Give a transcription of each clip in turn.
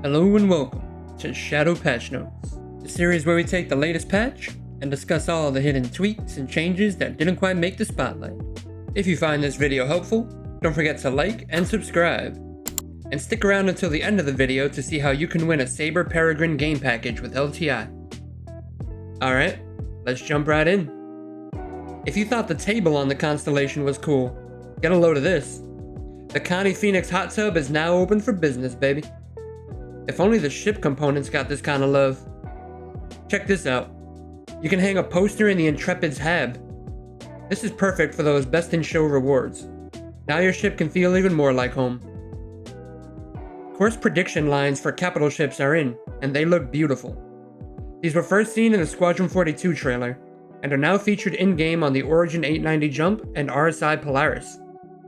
Hello and welcome to Shadow Patch Notes, the series where we take the latest patch and discuss all the hidden tweaks and changes that didn't quite make the spotlight. If you find this video helpful, don't forget to like and subscribe, and stick around until the end of the video to see how you can win a Saber Peregrine game package with LTI. Alright, let's jump right in. If you thought the table on the constellation was cool, get a load of this. The Connie Phoenix hot tub is now open for business, baby. If only the ship components got this kind of love. Check this out. You can hang a poster in the Intrepid's hab. This is perfect for those best in show rewards. Now your ship can feel even more like home. Course prediction lines for capital ships are in, and they look beautiful. These were first seen in the Squadron 42 trailer, and are now featured in-game on the Origin 890 Jump and RSI Polaris.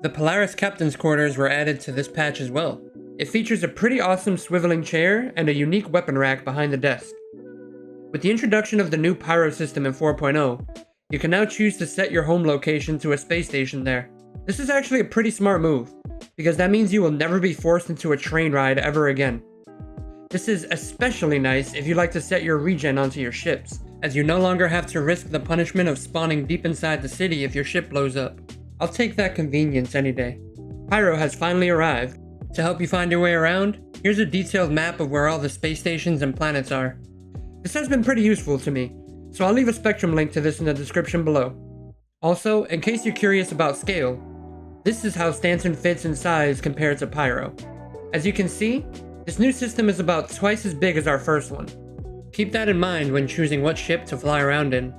The Polaris Captain's Quarters were added to this patch as well. It features a pretty awesome swiveling chair and a unique weapon rack behind the desk. With the introduction of the new Pyro system in 4.0, you can now choose to set your home location to a space station there. This is actually a pretty smart move, because that means you will never be forced into a train ride ever again. This is especially nice if you like to set your regen onto your ships, as you no longer have to risk the punishment of spawning deep inside the city if your ship blows up. I'll take that convenience any day. Pyro has finally arrived. To help you find your way around, here's a detailed map of where all the space stations and planets are. This has been pretty useful to me, so I'll leave a Spectrum link to this in the description below. Also, in case you're curious about scale, this is how Stanton fits in size compared to Pyro. As you can see, this new system is about twice as big as our first one. Keep that in mind when choosing what ship to fly around in.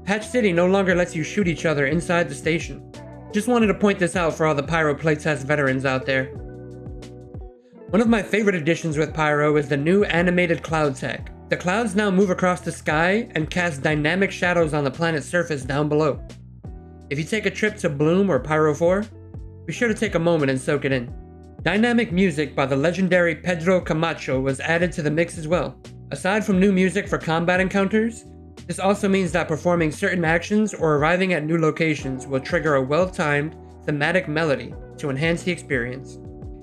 Patch City no longer lets you shoot each other inside the station. Just wanted to point this out for all the Pyro playtest veterans out there. One of my favorite additions with Pyro is the new animated cloud tech. The clouds now move across the sky and cast dynamic shadows on the planet's surface down below. If you take a trip to Bloom or Pyro 4, be sure to take a moment and soak it in. Dynamic music by the legendary Pedro Camacho was added to the mix as well. Aside from new music for combat encounters, this also means that performing certain actions or arriving at new locations will trigger a well-timed, thematic melody to enhance the experience.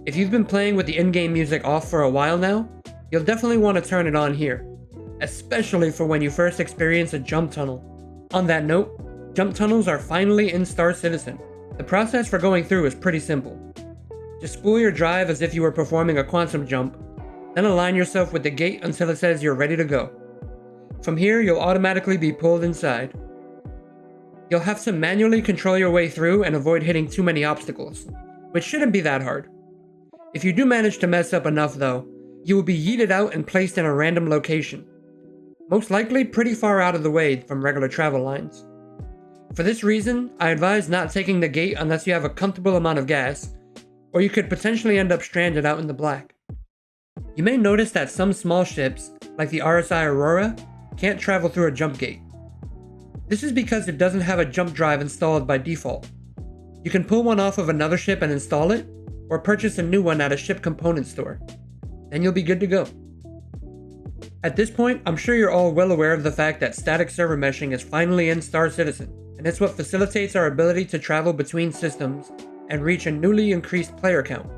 If you've been playing with the in-game music off for a while now, you'll definitely want to turn it on here, especially for when you first experience a jump tunnel. On that note, jump tunnels are finally in Star Citizen. The process for going through is pretty simple. Just spool your drive as if you were performing a quantum jump, then align yourself with the gate until it says you're ready to go. From here, you'll automatically be pulled inside. You'll have to manually control your way through and avoid hitting too many obstacles, which shouldn't be that hard. If you do manage to mess up enough though, you will be yeeted out and placed in a random location. Most likely pretty far out of the way from regular travel lines. For this reason, I advise not taking the gate unless you have a comfortable amount of gas, or you could potentially end up stranded out in the black. You may notice that some small ships, like the RSI Aurora, can't travel through a jump gate. This is because it doesn't have a jump drive installed by default. You can pull one off of another ship and install it, or purchase a new one at a ship component store. Then you'll be good to go. At this point, I'm sure you're all well aware of the fact that static server meshing is finally in Star Citizen, and it's what facilitates our ability to travel between systems and reach a newly increased player count.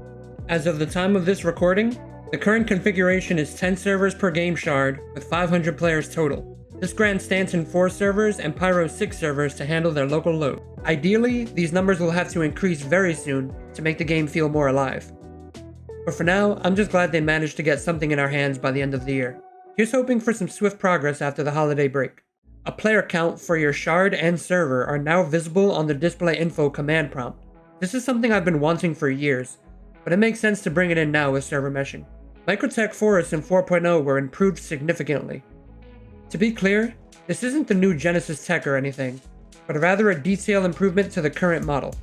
As of the time of this recording, the current configuration is 10 servers per game shard with 500 players total. This grants Stanton 4 servers and Pyro 6 servers to handle their local load. Ideally, these numbers will have to increase very soon to make the game feel more alive. But for now, I'm just glad they managed to get something in our hands by the end of the year. Here's hoping for some swift progress after the holiday break. A player count for your shard and server are now visible on the display info command prompt. This is something I've been wanting for years, but it makes sense to bring it in now with server meshing. Microtech forests in 4.0 were improved significantly. To be clear, this isn't the new Genesis tech or anything, but rather a detailed improvement to the current model.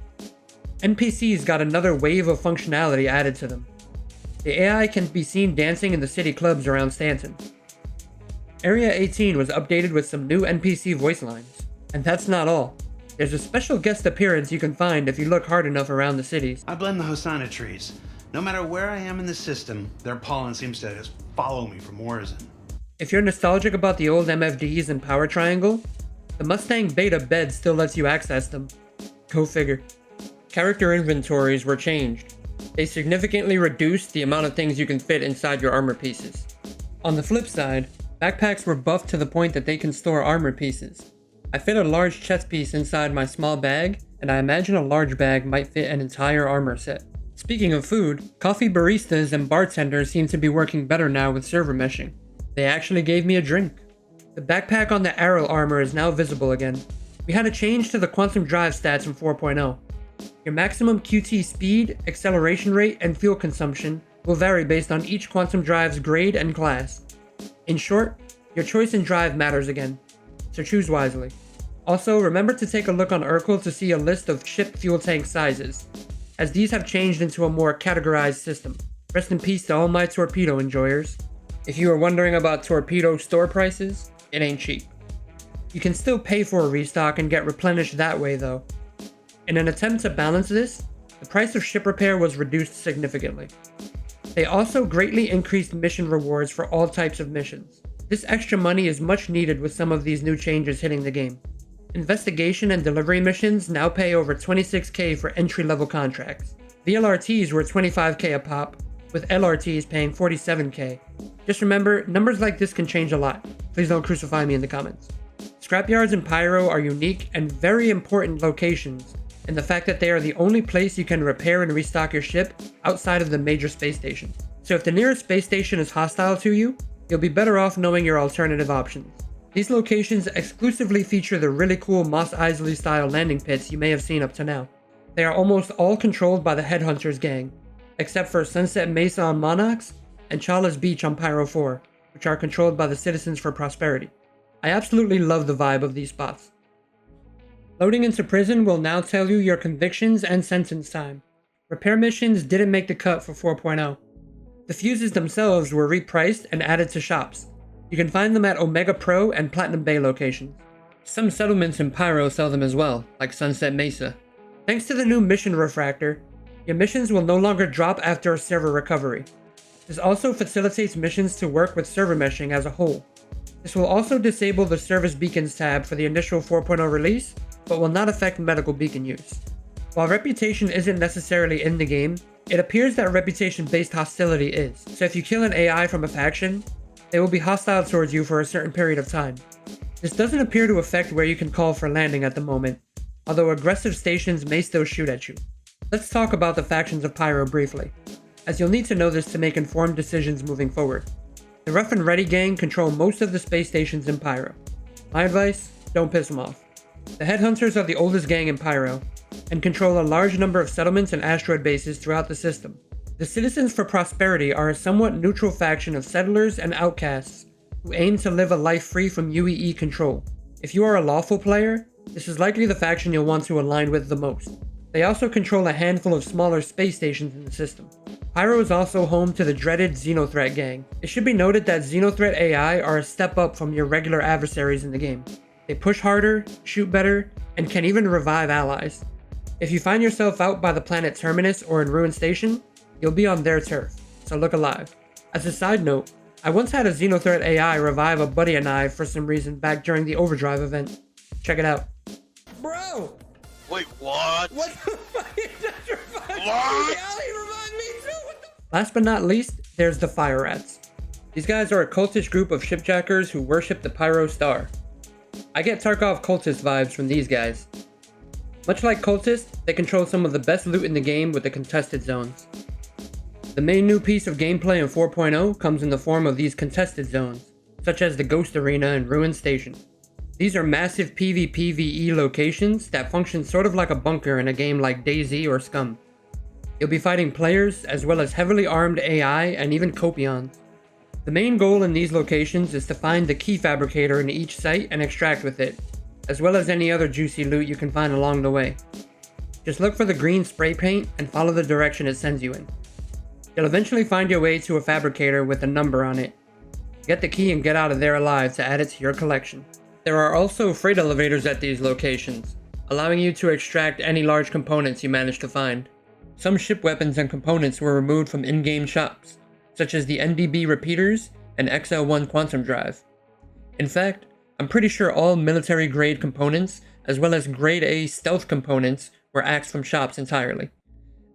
NPCs got another wave of functionality added to them. The AI can be seen dancing in the city clubs around Stanton. Area 18 was updated with some new NPC voice lines. And that's not all. There's a special guest appearance you can find if you look hard enough around the cities. I blend the Hosanna trees. No matter where I am in the system, their pollen seems to just follow me from Origin. If you're nostalgic about the old MFDs and Power Triangle, the Mustang Beta bed still lets you access them. Go figure. Character inventories were changed. They significantly reduced the amount of things you can fit inside your armor pieces. On the flip side, backpacks were buffed to the point that they can store armor pieces. I fit a large chest piece inside my small bag, and I imagine a large bag might fit an entire armor set. Speaking of food, coffee baristas and bartenders seem to be working better now with server meshing. They actually gave me a drink. The backpack on the arrow armor is now visible again. We had a change to the quantum drive stats in 4.0. Your maximum QT speed, acceleration rate, and fuel consumption will vary based on each quantum drive's grade and class. In short, your choice in drive matters again, so choose wisely. Also, remember to take a look on Urkel to see a list of ship fuel tank sizes, as these have changed into a more categorized system. Rest in peace to all my Torpedo enjoyers. If you are wondering about Torpedo store prices, it ain't cheap. You can still pay for a restock and get replenished that way though. In an attempt to balance this, the price of ship repair was reduced significantly. They also greatly increased mission rewards for all types of missions. This extra money is much needed with some of these new changes hitting the game. Investigation and delivery missions now pay over 26k for entry-level contracts. VLRTs were 25k a pop, with LRTs paying 47k. Just remember, numbers like this can change a lot. Please don't crucify me in the comments. Scrapyards and Pyro are unique and very important locations, and the fact that they are the only place you can repair and restock your ship outside of the major space station. So if the nearest space station is hostile to you, you'll be better off knowing your alternative options. These locations exclusively feature the really cool Mos Eisley style landing pits you may have seen up to now. They are almost all controlled by the Headhunters gang, except for Sunset Mesa on Monarchs and Chala's Beach on Pyro 4, which are controlled by the Citizens for Prosperity. I absolutely love the vibe of these spots. Loading into prison will now tell you your convictions and sentence time. Repair missions didn't make the cut for 4.0. The fuses themselves were repriced and added to shops. You can find them at Omega Pro and Platinum Bay locations. Some settlements in Pyro sell them as well, like Sunset Mesa. Thanks to the new mission refractor, your missions will no longer drop after a server recovery. This also facilitates missions to work with server meshing as a whole. This will also disable the Service Beacons tab for the initial 4.0 release, but will not affect medical beacon use. While reputation isn't necessarily in the game, it appears that reputation-based hostility is. So if you kill an AI from a faction, they will be hostile towards you for a certain period of time. This doesn't appear to affect where you can call for landing at the moment, although aggressive stations may still shoot at you. Let's talk about the factions of Pyro briefly, as you'll need to know this to make informed decisions moving forward. The Rough and Ready gang control most of the space stations in Pyro. My advice, don't piss them off. The Headhunters are the oldest gang in Pyro, and control a large number of settlements and asteroid bases throughout the system. The Citizens for Prosperity are a somewhat neutral faction of settlers and outcasts who aim to live a life free from UEE control. If you are a lawful player, this is likely the faction you'll want to align with the most. They also control a handful of smaller space stations in the system. Pyro is also home to the dreaded Xenothreat gang. It should be noted that Xenothreat AI are a step up from your regular adversaries in the game. They push harder, shoot better, and can even revive allies. If you find yourself out by the planet Terminus or in Ruin Station, you'll be on their turf, so look alive. As a side note, I once had a Xenothreat AI revive a buddy and I for some reason back during the Overdrive event. Check it out. Bro! Wait, what? What the fuck? He just revived me! What? Yeah, he revived me too! Last but not least, there's the Fire Rats. These guys are a cultish group of shipjackers who worship the Pyro Star. I get Tarkov cultist vibes from these guys. Much like cultists, they control some of the best loot in the game with the contested zones. The main new piece of gameplay in 4.0 comes in the form of these contested zones, such as the Ghost Arena and Ruin Station. These are massive PvPvE locations that function sort of like a bunker in a game like DayZ or Scum. You'll be fighting players as well as heavily armed AI and even Copions. The main goal in these locations is to find the key fabricator in each site and extract with it, as well as any other juicy loot you can find along the way. Just look for the green spray paint and follow the direction it sends you in. You'll eventually find your way to a fabricator with a number on it. Get the key and get out of there alive to add it to your collection. There are also freight elevators at these locations, allowing you to extract any large components you manage to find. Some ship weapons and components were removed from in-game shops, such as the NDB repeaters and XL1 quantum drive. In fact, I'm pretty sure all military-grade components, as well as grade A stealth components, were axed from shops entirely.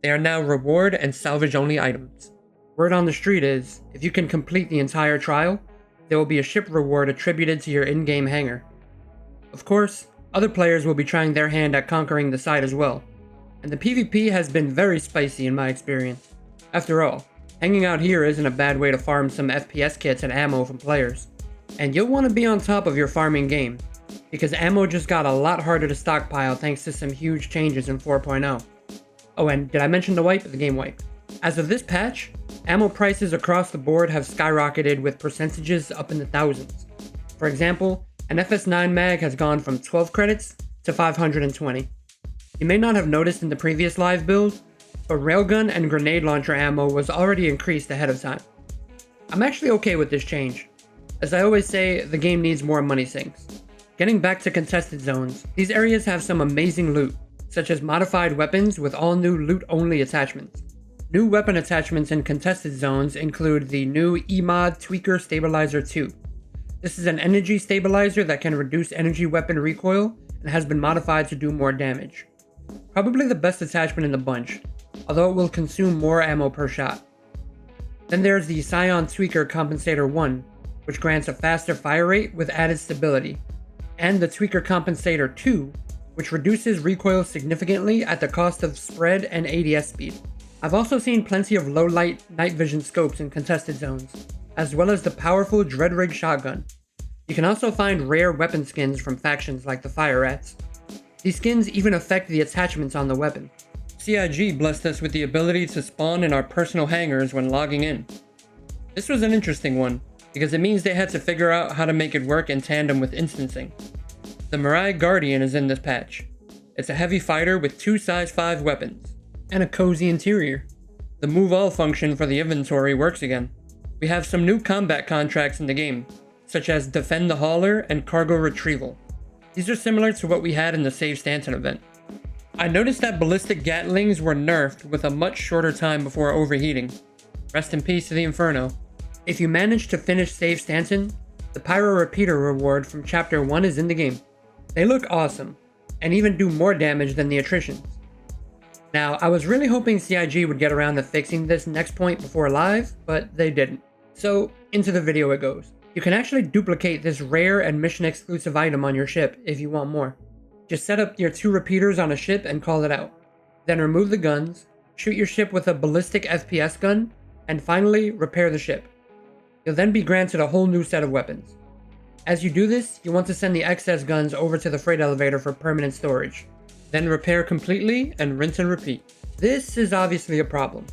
They are now reward and salvage only items. Word on the street is, if you can complete the entire trial, there will be a ship reward attributed to your in-game hangar. Of course, other players will be trying their hand at conquering the site as well, and the PvP has been very spicy in my experience. After all, hanging out here isn't a bad way to farm some FPS kits and ammo from players. And you'll want to be on top of your farming game, because ammo just got a lot harder to stockpile thanks to some huge changes in 4.0. Oh, and did I mention the wipe? The game wipe. As of this patch, ammo prices across the board have skyrocketed with percentages up in the thousands. For example, an FS9 mag has gone from 12 credits to 520. You may not have noticed in the previous live build, but railgun and grenade launcher ammo was already increased ahead of time. I'm actually okay with this change. As I always say, the game needs more money sinks. Getting back to contested zones, these areas have some amazing loot, such as modified weapons with all new loot-only attachments. New weapon attachments in contested zones include the new EMOD Tweaker Stabilizer 2. This is an energy stabilizer that can reduce energy weapon recoil and has been modified to do more damage. Probably the best attachment in the bunch, although it will consume more ammo per shot. Then there's the Scion Tweaker Compensator 1, which grants a faster fire rate with added stability, and the Tweaker Compensator 2, which reduces recoil significantly at the cost of spread and ADS speed. I've also seen plenty of low-light night vision scopes in contested zones, as well as the powerful Dread Rig shotgun. You can also find rare weapon skins from factions like the Fire Rats. These skins even affect the attachments on the weapon. CIG blessed us with the ability to spawn in our personal hangars when logging in. This was an interesting one, because it means they had to figure out how to make it work in tandem with instancing. The Mirai Guardian is in this patch. It's a heavy fighter with 2 size 5 weapons, and a cozy interior. The move all function for the inventory works again. We have some new combat contracts in the game, such as Defend the Hauler and Cargo Retrieval. These are similar to what we had in the Save Stanton event. I noticed that ballistic gatlings were nerfed with a much shorter time before overheating. Rest in peace to the Inferno. If you manage to finish Save Stanton, the Pyro Repeater reward from Chapter 1 is in the game. They look awesome, and even do more damage than the attritions. Now, I was really hoping CIG would get around to fixing this next point before live, but they didn't. So, into the video it goes. You can actually duplicate this rare and mission exclusive item on your ship if you want more. Just set up your 2 repeaters on a ship and call it out. Then remove the guns, shoot your ship with a ballistic FPS gun, and finally repair the ship. You'll then be granted a whole new set of weapons. As you do this, you want to send the excess guns over to the freight elevator for permanent storage. Then repair completely and rinse and repeat. This is obviously a problem.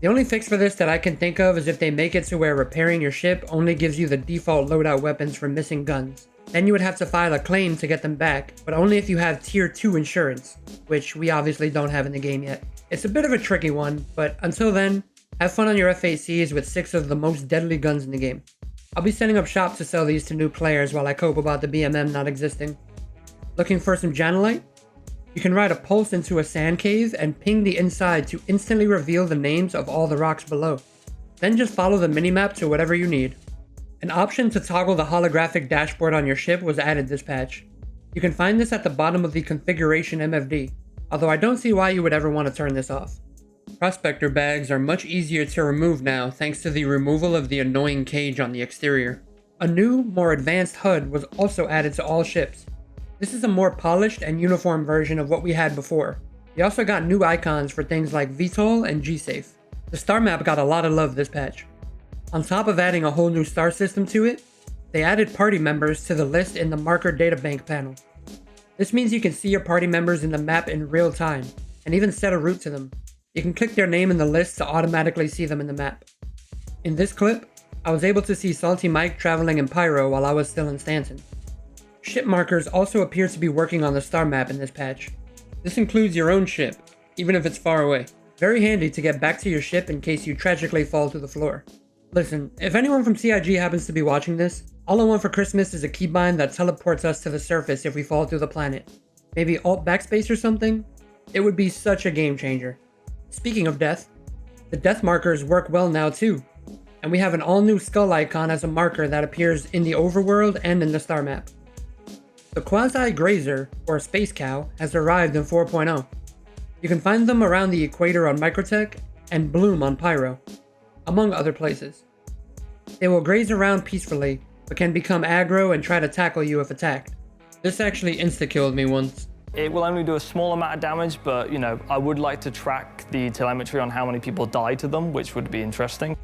The only fix for this that I can think of is if they make it to where repairing your ship only gives you the default loadout weapons for missing guns. Then you would have to file a claim to get them back, but only if you have Tier 2 insurance, which we obviously don't have in the game yet. It's a bit of a tricky one, but until then, have fun on your FACs with 6 of the most deadly guns in the game. I'll be setting up shop to sell these to new players while I cope about the BMM not existing. Looking for some Janelite? You can ride a pulse into a sand cave and ping the inside to instantly reveal the names of all the rocks below. Then just follow the minimap to whatever you need. An option to toggle the holographic dashboard on your ship was added this patch. You can find this at the bottom of the configuration MFD, although I don't see why you would ever want to turn this off. Prospector bags are much easier to remove now thanks to the removal of the annoying cage on the exterior. A new, more advanced HUD was also added to all ships. This is a more polished and uniform version of what we had before. We also got new icons for things like VTOL and G-Safe. The star map got a lot of love this patch. On top of adding a whole new star system to it, they added party members to the list in the marker databank panel. This means you can see your party members in the map in real time, and even set a route to them. You can click their name in the list to automatically see them in the map. In this clip, I was able to see Salty Mike traveling in Pyro while I was still in Stanton. Ship markers also appear to be working on the star map in this patch. This includes your own ship, even if it's far away. Very handy to get back to your ship in case you tragically fall to the floor. Listen, if anyone from CIG happens to be watching this, all I want for Christmas is a keybind that teleports us to the surface if we fall through the planet. Maybe Alt Backspace or something? It would be such a game changer. Speaking of death, the death markers work well now too, and we have an all-new skull icon as a marker that appears in the overworld and in the star map. The Quasi-Grazer, or Space Cow, has arrived in 4.0. You can find them around the equator on Microtech and Bloom on Pyro, among other places. They will graze around peacefully, but can become aggro and try to tackle you if attacked. This actually insta-killed me once. It will only do a small amount of damage, but I would like to track the telemetry on how many people die to them, which would be interesting.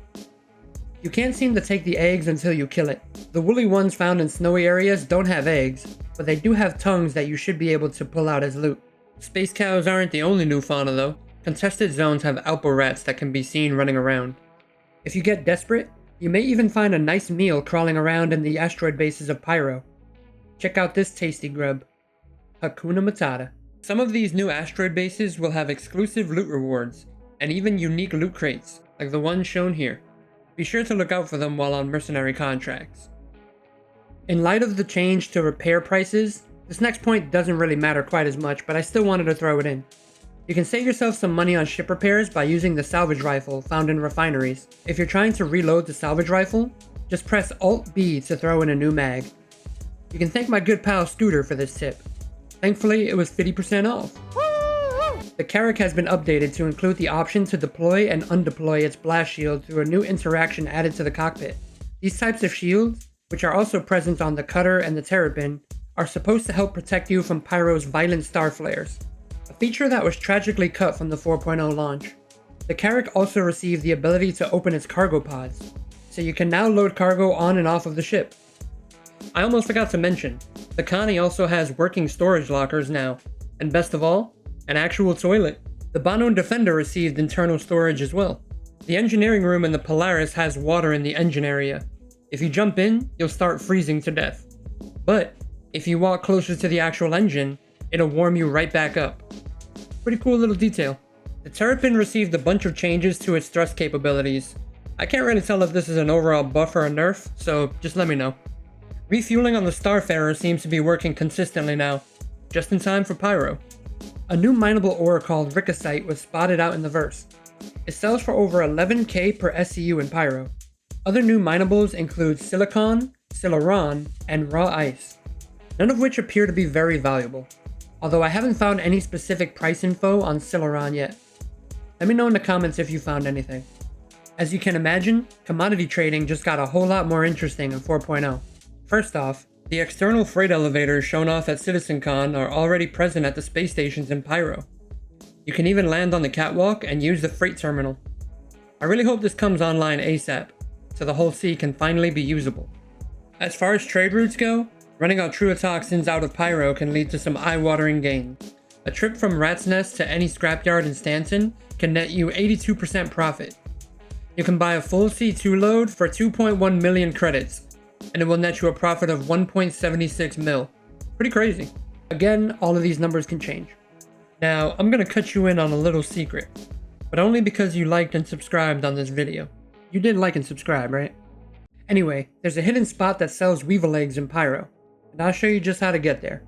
You can't seem to take the eggs until you kill it. The woolly ones found in snowy areas don't have eggs, but they do have tongues that you should be able to pull out as loot. Space cows aren't the only new fauna though. Contested zones have alpo rats that can be seen running around. If you get desperate, you may even find a nice meal crawling around in the asteroid bases of Pyro. Check out this tasty grub. Hakuna Matata. Some of these new asteroid bases will have exclusive loot rewards, and even unique loot crates, like the one shown here. Be sure to look out for them while on mercenary contracts. In light of the change to repair prices, this next point doesn't really matter quite as much, but I still wanted to throw it in. You can save yourself some money on ship repairs by using the salvage rifle found in refineries. If you're trying to reload the salvage rifle, just press Alt-B to throw in a new mag. You can thank my good pal Scooter for this tip. Thankfully, it was 50% off. The Carrack has been updated to include the option to deploy and undeploy its blast shield through a new interaction added to the cockpit. These types of shields, which are also present on the Cutter and the Terrapin, are supposed to help protect you from Pyro's violent star flares, a feature that was tragically cut from the 4.0 launch. The Carrack also received the ability to open its cargo pods, so you can now load cargo on and off of the ship. I almost forgot to mention, the Connie also has working storage lockers now, and best of all, an actual toilet. The Banon Defender received internal storage as well. The engineering room in the Polaris has water in the engine area. If you jump in, you'll start freezing to death. But if you walk closer to the actual engine, it'll warm you right back up. Pretty cool little detail. The Terrapin received a bunch of changes to its thrust capabilities. I can't really tell if this is an overall buff or a nerf, so just let me know. Refueling on the Starfarer seems to be working consistently now, just in time for Pyro. A new minable ore called Ricosite was spotted out in the verse. It sells for over 11k per SCU in Pyro. Other new minables include silicon, sileron, and raw ice, none of which appear to be very valuable, although I haven't found any specific price info on sileron yet. Let me know in the comments if you found anything. As you can imagine, commodity trading just got a whole lot more interesting in 4.0. First off, the external freight elevators shown off at CitizenCon are already present at the space stations in Pyro. You can even land on the catwalk and use the freight terminal. I really hope this comes online ASAP, so the whole sea can finally be usable. As far as trade routes go, running Altruotoxins out of Pyro can lead to some eye-watering gains. A trip from Rat's Nest to any scrapyard in Stanton can net you 82% profit. You can buy a full C2 load for 2.1 million credits, and it will net you a profit of 1.76 mil. Pretty crazy. Again, all of these numbers can change. Now, I'm gonna cut you in on a little secret, but only because you liked and subscribed on this video. You did like and subscribe, right? Anyway, there's a hidden spot that sells Weevil Eggs in Pyro, and I'll show you just how to get there.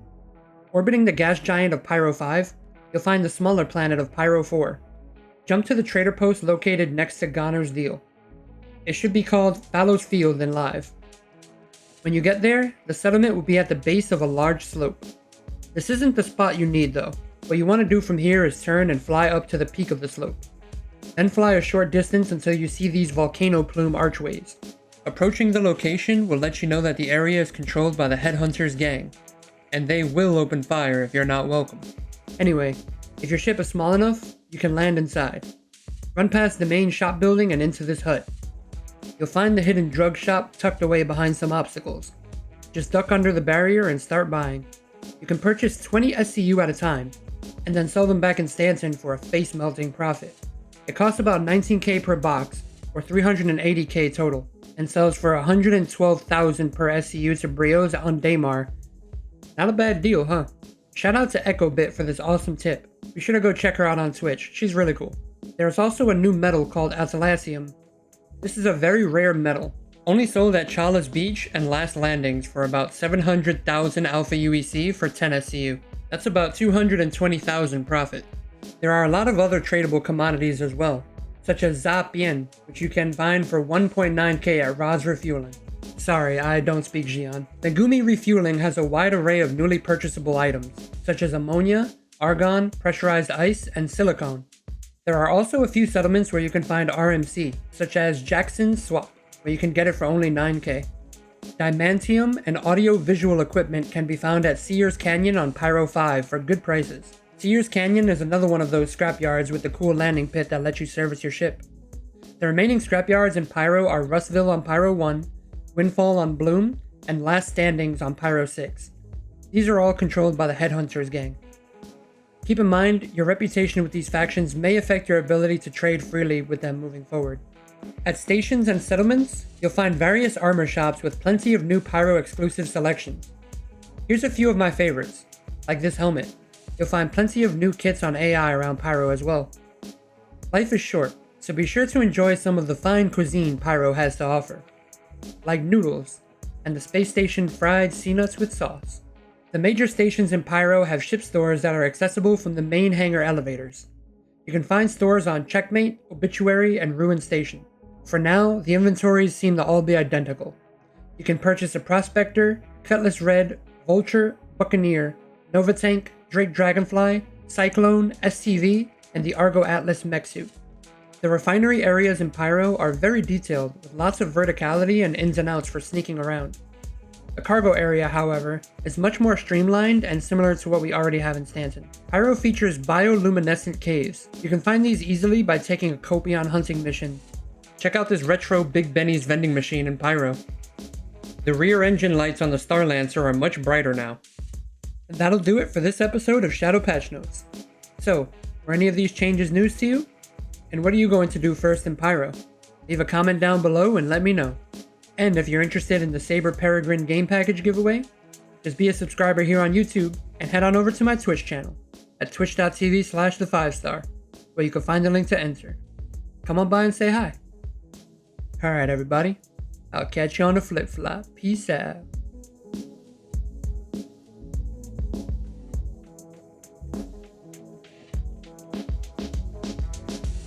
Orbiting the gas giant of Pyro 5, you'll find the smaller planet of Pyro 4. Jump to the trader post located next to Goner's Deal. It should be called Fallows Field in Live. When you get there, the settlement will be at the base of a large slope. This isn't the spot you need though. What you want to do from here is turn and fly up to the peak of the slope. Then fly a short distance until you see these volcano plume archways. Approaching the location will let you know that the area is controlled by the Headhunters gang, and they will open fire if you're not welcome. Anyway, if your ship is small enough, you can land inside. Run past the main shop building and into this hut. You'll find the hidden drug shop tucked away behind some obstacles. Just duck under the barrier and start buying. You can purchase 20 SCU at a time, and then sell them back in Stanton for a face-melting profit. It costs about 19k per box, or 380k total, and sells for 112,000 per SCU to Brios on Daymar. Not a bad deal, huh? Shout out to EchoBit for this awesome tip. Be sure to go check her out on Twitch, she's really cool. There's also a new metal called Atalassium. This is a very rare metal, only sold at Chala's Beach and Last Landings for about 700,000 Alpha UEC for 10 SCU. That's about 220,000 profit. There are a lot of other tradable commodities as well, such as Zapien, which you can find for 1.9k at Roz Refueling. Sorry, I don't speak Xi'an. Megumi Refueling has a wide array of newly purchasable items, such as ammonia, argon, pressurized ice, and silicone. There are also a few settlements where you can find RMC, such as Jackson's Swap, where you can get it for only 9k. Diamantium and audio-visual equipment can be found at Sears Canyon on Pyro 5 for good prices. Sears Canyon is another one of those scrapyards with the cool landing pit that lets you service your ship. The remaining scrapyards in Pyro are Rustville on Pyro 1, Windfall on Bloom, and Last Standings on Pyro 6. These are all controlled by the Headhunters gang. Keep in mind, your reputation with these factions may affect your ability to trade freely with them moving forward. At stations and settlements, you'll find various armor shops with plenty of new Pyro exclusive selections. Here's a few of my favorites, like this helmet. You'll find plenty of new kits on AI around Pyro as well. Life is short, so be sure to enjoy some of the fine cuisine Pyro has to offer, like noodles and the space station fried sea nuts with sauce. The major stations in Pyro have ship stores that are accessible from the main hangar elevators. You can find stores on Checkmate, Obituary, and Ruin Station. For now, the inventories seem to all be identical. You can purchase a Prospector, Cutlass Red, Vulture, Buccaneer, Nova Tank, Drake Dragonfly, Cyclone, STV, and the Argo Atlas mech suit. The refinery areas in Pyro are very detailed, with lots of verticality and ins and outs for sneaking around. The cargo area, however, is much more streamlined and similar to what we already have in Stanton. Pyro features bioluminescent caves. You can find these easily by taking a Copion hunting mission. Check out this retro Big Benny's vending machine in Pyro. The rear engine lights on the Star Lancer are much brighter now. And that'll do it for this episode of Shadow Patch Notes. So, were any of these changes news to you? And what are you going to do first in Pyro? Leave a comment down below and let me know. And if you're interested in the Saber Peregrine game package giveaway, just be a subscriber here on YouTube and head on over to my Twitch channel at twitch.tv/the5star, where you can find the link to enter. Come on by and say hi. Alright everybody, I'll catch you on the flip flop. Peace out.